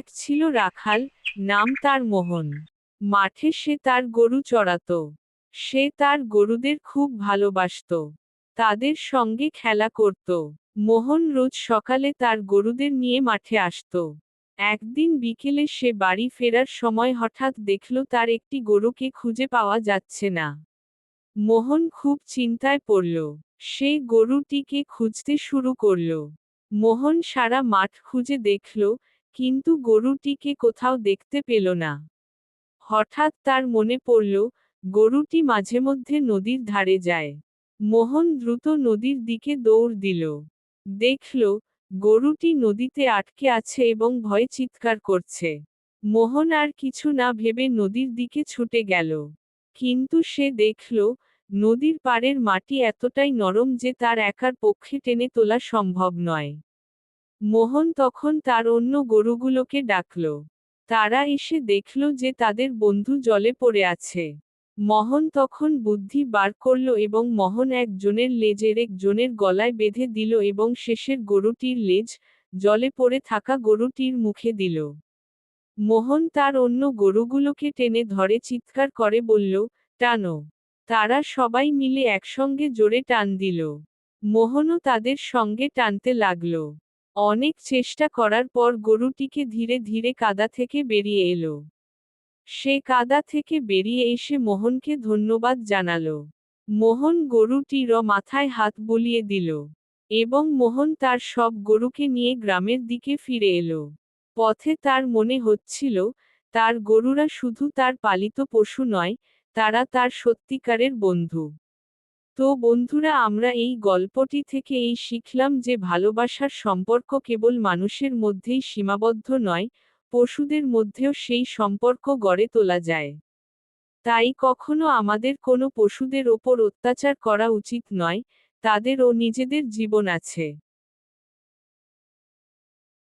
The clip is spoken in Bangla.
এক ছিল রাখাল, নাম তার মোহন। মাঠে সে তার গরু চড়াতো। সে তার গরুদের খুব ভালোবাসত। তাদের সঙ্গে খেলা করত। মোহন রোজ সকালে তার গরুদের নিয়ে মাঠে আসত। একদিন বিকেলে সে বাড়ি ফেরার সময় হঠাৎ দেখল তার একটি গরুকে খুঁজে পাওয়া যাচ্ছে না। মোহন খুব চিন্তায় পড়ল। সে গরুটিকে খুঁজতে শুরু করল। মোহন সারা মাঠ খুঁজে দেখল, কিন্তু গরুটিকে কোথাও দেখতে পেল না। হঠাৎ তার মনে পড়ল, গরুটি মাঝেমধ্যে নদীর ধারে যায়। মোহন দ্রুত নদীর দিকে দৌড় দিল। দেখল, গরুটি নদীতে আটকে আছে এবং ভয়ে চিৎকার করছে। মোহন আর কিছু না ভেবে নদীর দিকে ছুটে গেল। কিন্তু সে দেখল, নদীর পাড়ের মাটি এতটাই নরম যে তার একার পক্ষে টেনে তোলা সম্ভব নয়। মোহন তখন তার অন্য গরুগুলোকে ডাকল। তারা এসে দেখল যে তাদের বন্ধু জলে পড়ে আছে। মোহন তখন বুদ্ধি বার করল এবং মোহন একজনের লেজের একজনের গলায় বেঁধে দিল এবং শেষের গরুটির লেজ, জলে পড়ে থাকা গরুটির মুখে দিল। মোহন তার অন্য গরুগুলোকে টেনে ধরে চিৎকার করে বলল, টানো। তারা সবাই মিলে একসঙ্গে জোরে টান দিল। মোহনও তাদের সঙ্গে টানতে লাগল। অনেক চেষ্টা করার পর গরুটিকে ধীরে ধীরে কাদা থেকে বেরিয়ে এলো। সে কাদা থেকে বেরিয়ে এসে মোহনকে ধন্যবাদ জানালো। মোহন গরুটির মাথায় হাত বুলিয়ে দিল। এবং মোহন তার সব গরুকে নিয়ে গ্রামের দিকে ফিরে এলো। পথে তার মনে হচ্ছিল, তার গরুরা শুধু তার পালিত পশু নয়, তারা তার সত্যিকারের বন্ধু। তো বন্ধুরা, আমরা এই গল্পটি থেকে এই শিখলাম যে ভালোবাসার সম্পর্ক কেবল মানুষের মধ্যেই সীমাবদ্ধ নয়, পশুদের মধ্যেও সেই সম্পর্ক গড়ে তোলা যায়। তাই কখনো আমাদের কোনো পশুদের ওপর অত্যাচার করা উচিত নয়, তাদেরও নিজেদের জীবন আছে।